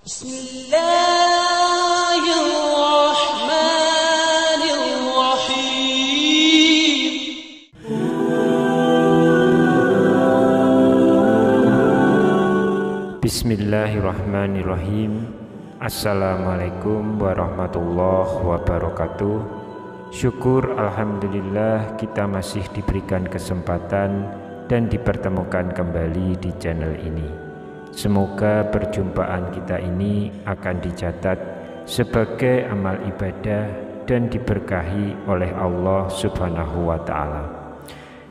Bismillahirrahmanirrahim. Assalamualaikum warahmatullahi wabarakatuh. Syukur alhamdulillah kita masih diberikan kesempatan dan dipertemukan kembali di channel ini. Semoga perjumpaan kita ini akan dicatat sebagai amal ibadah dan diberkahi oleh Allah Subhanahu wa ta'ala.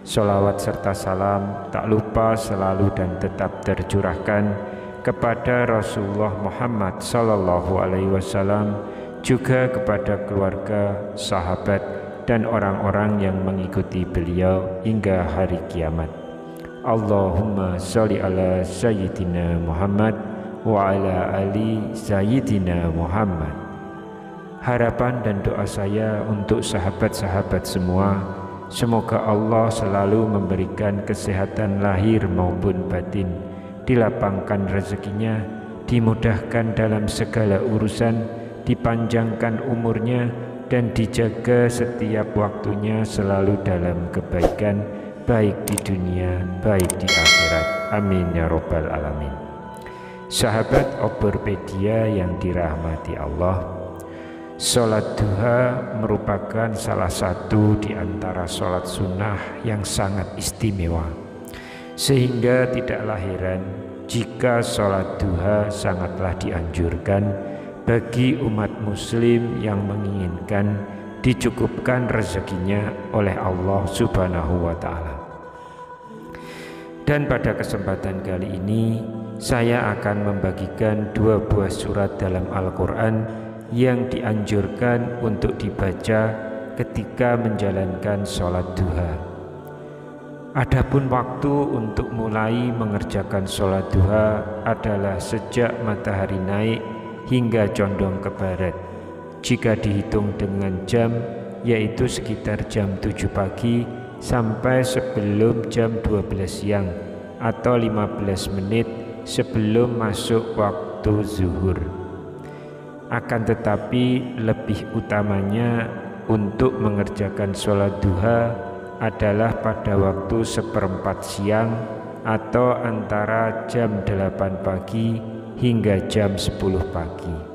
Sholawat serta salam tak lupa selalu dan tetap tercurahkan kepada Rasulullah Muhammad sallallahu alaihi wasallam, juga kepada keluarga, sahabat, dan orang-orang yang mengikuti beliau hingga hari kiamat. Allahumma sholli ala sayyidina Muhammad wa ala ali sayyidina Muhammad. Harapan dan doa saya untuk sahabat-sahabat semua, semoga Allah selalu memberikan kesehatan lahir maupun batin, dilapangkan rezekinya, dimudahkan dalam segala urusan, dipanjangkan umurnya, dan dijaga setiap waktunya selalu dalam kebaikan, baik di dunia, baik di akhirat. Amin ya robbal alamin. Sahabat Obropedia yang dirahmati Allah, sholat duha merupakan salah satu di antara sholat sunnah yang sangat istimewa, sehingga tidaklah heran jika sholat duha sangatlah dianjurkan bagi umat muslim yang menginginkan dicukupkan rezekinya oleh Allah Subhanahu wa ta'ala. Dan pada kesempatan kali ini saya akan membagikan dua buah surat dalam Al-Quran yang dianjurkan untuk dibaca ketika menjalankan sholat duha. Adapun waktu untuk mulai mengerjakan sholat duha adalah sejak matahari naik hingga condong ke barat. Jika dihitung dengan jam, yaitu sekitar jam 7 pagi sampai sebelum jam 12 siang atau 15 menit sebelum masuk waktu zuhur. Akan tetapi lebih utamanya untuk mengerjakan sholat duha adalah pada waktu 1/4 siang atau antara jam 8 pagi hingga jam 10 pagi.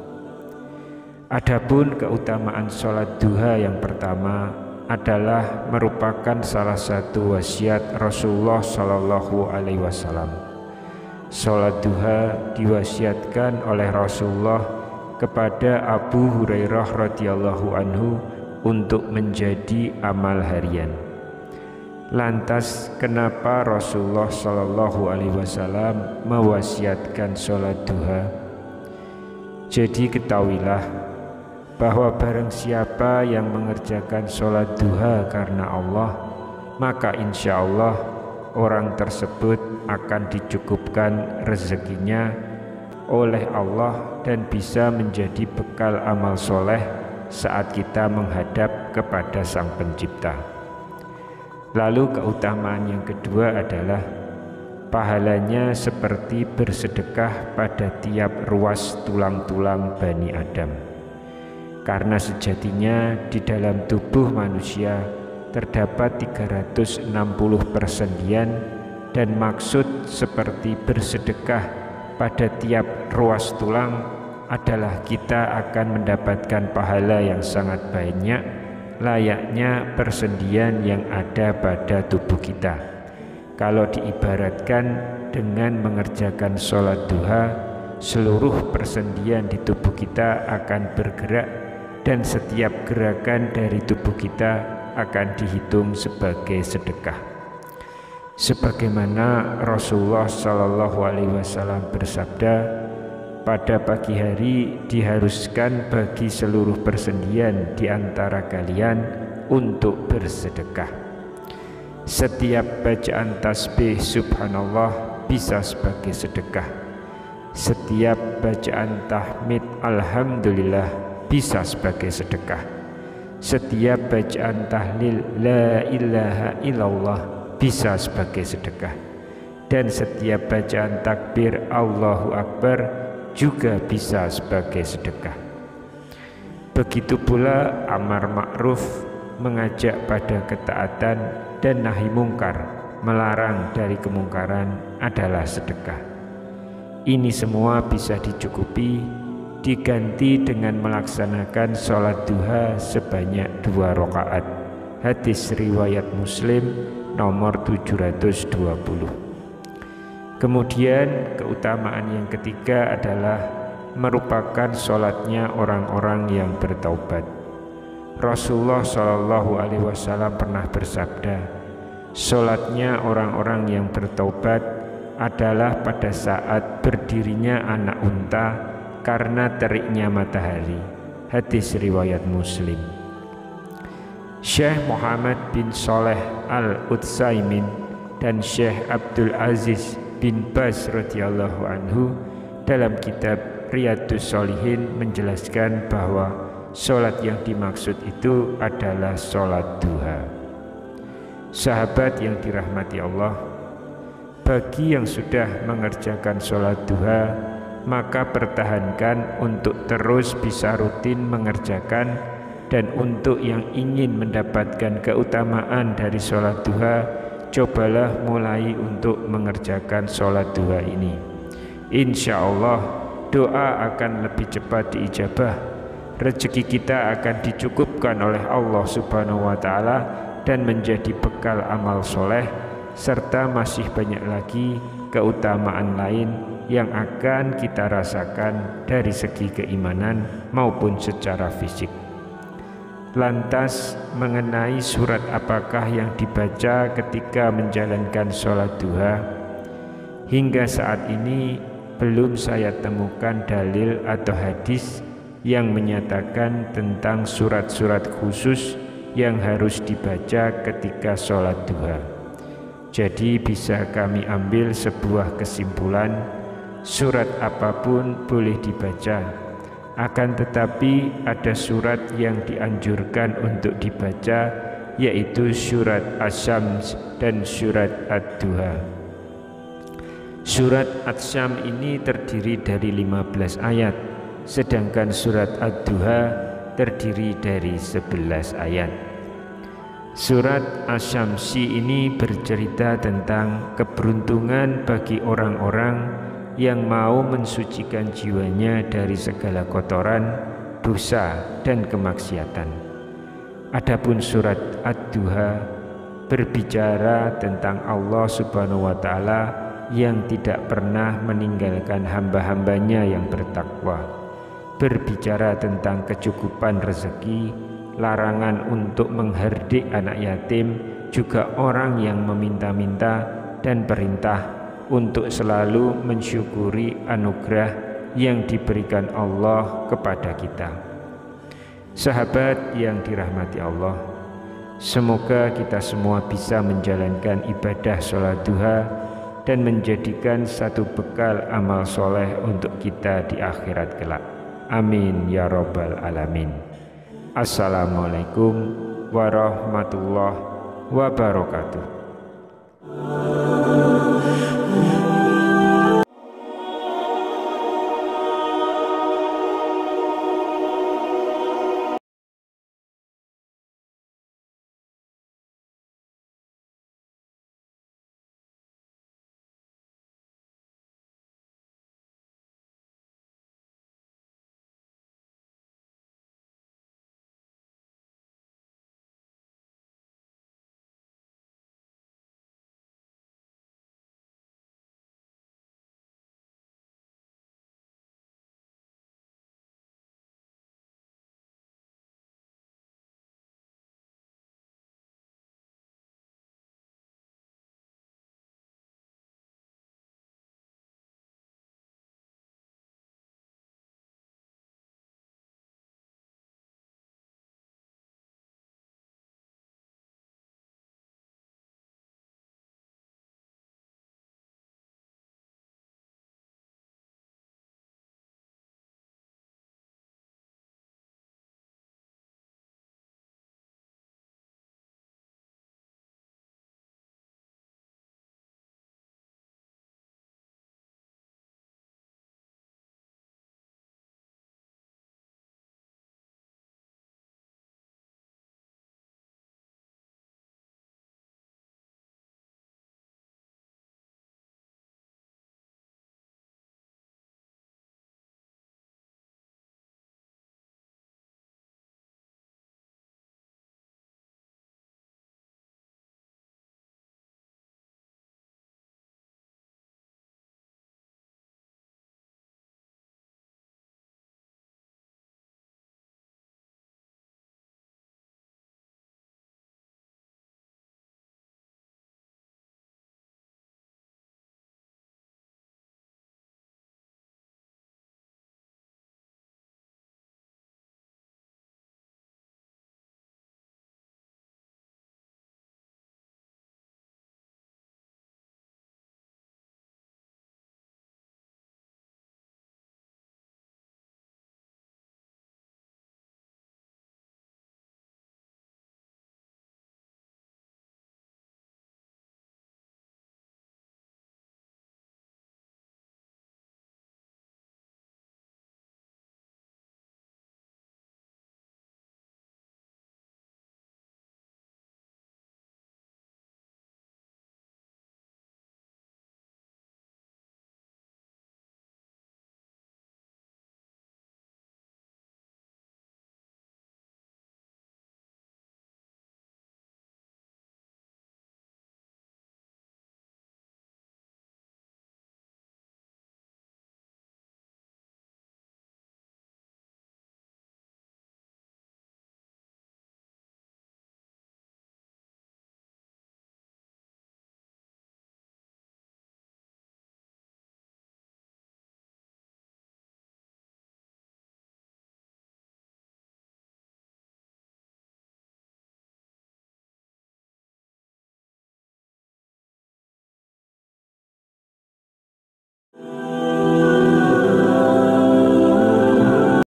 Adapun keutamaan sholat duha yang pertama adalah merupakan salah satu wasiat Rasulullah Shallallahu alaihi wasallam. Sholat duha diwasiatkan oleh Rasulullah kepada Abu Hurairah radhiyallahu anhu untuk menjadi amal harian. Lantas kenapa Rasulullah Shallallahu alaihi wasallam mewasiatkan sholat duha? Jadi ketahuilah bahwa barang siapa yang mengerjakan sholat duha karena Allah, maka insya Allah orang tersebut akan dicukupkan rezekinya oleh Allah dan bisa menjadi bekal amal soleh saat kita menghadap kepada Sang Pencipta. Lalu keutamaan yang kedua adalah pahalanya seperti bersedekah pada tiap ruas tulang-tulang Bani Adam. Karena sejatinya di dalam tubuh manusia terdapat 360 persendian, dan maksud seperti bersedekah pada tiap ruas tulang adalah kita akan mendapatkan pahala yang sangat banyak, layaknya persendian yang ada pada tubuh kita. Kalau diibaratkan dengan mengerjakan sholat duha, seluruh persendian di tubuh kita akan bergerak, dan setiap gerakan dari tubuh kita akan dihitung sebagai sedekah. Sebagaimana Rasulullah Shallallahu alaihi wasallam bersabda, pada pagi hari diharuskan bagi seluruh persendian di antara kalian untuk bersedekah. Setiap bacaan tasbih subhanallah bisa sebagai sedekah. Setiap bacaan tahmid alhamdulillah bisa sebagai sedekah. Setiap bacaan tahlil la ilaha illallah bisa sebagai sedekah. Dan setiap bacaan takbir Allahu Akbar juga bisa sebagai sedekah. Begitu pula amar ma'ruf, mengajak pada ketaatan, dan nahi mungkar, melarang dari kemungkaran adalah sedekah. Ini semua bisa dicukupi diganti dengan melaksanakan sholat duha sebanyak 2 rakaat. Hadis riwayat Muslim nomor 720. Kemudian keutamaan yang ketiga adalah merupakan sholatnya orang-orang yang bertaubat. Rasulullah SAW pernah bersabda, sholatnya orang-orang yang bertaubat adalah pada saat berdirinya anak unta karena teriknya matahari. Hadis riwayat Muslim. Syekh Muhammad bin Shalih Al-Utsaimin dan Syekh Abdul Aziz bin Baz radhiyallahu anhu dalam kitab Riyadhus Shalihin menjelaskan bahwa sholat yang dimaksud itu adalah sholat duha. Sahabat yang dirahmati Allah, bagi yang sudah mengerjakan sholat duha, maka pertahankan untuk terus bisa rutin mengerjakan, dan untuk yang ingin mendapatkan keutamaan dari sholat duha, cobalah mulai untuk mengerjakan sholat duha ini. Insya Allah doa akan lebih cepat diijabah, rezeki kita akan dicukupkan oleh Allah Subhanahu wa Ta'ala dan menjadi bekal amal soleh, serta masih banyak lagi keutamaan lain yang akan kita rasakan dari segi keimanan maupun secara fisik. Lantas mengenai surat apakah yang dibaca ketika menjalankan sholat duha, hingga saat ini belum saya temukan dalil atau hadis yang menyatakan tentang surat-surat khusus yang harus dibaca ketika sholat duha. Jadi bisa kami ambil sebuah kesimpulan, surat apapun boleh dibaca, akan tetapi ada surat yang dianjurkan untuk dibaca, yaitu surat Asy-Syams dan surat Ad-Duha. Surat Asy-Syams ini terdiri dari 15 ayat, sedangkan surat Ad-Duha terdiri dari 11 ayat. Surat Asy-Syams ini bercerita tentang keberuntungan bagi orang-orang yang mau mensucikan jiwanya dari segala kotoran, dosa, dan kemaksiatan. Adapun surat Ad-Duha berbicara tentang Allah Subhanahu wa Ta'ala yang tidak pernah meninggalkan hamba-hambanya yang bertakwa, berbicara tentang kecukupan rezeki, larangan untuk menghardik anak yatim, juga orang yang meminta-minta, dan perintah untuk selalu mensyukuri anugerah yang diberikan Allah kepada kita. Sahabat yang dirahmati Allah, semoga kita semua bisa menjalankan ibadah sholat duha dan menjadikan satu bekal amal soleh untuk kita di akhirat kelak. Amin ya rabbal alamin. Assalamualaikum warahmatullahi wabarakatuh.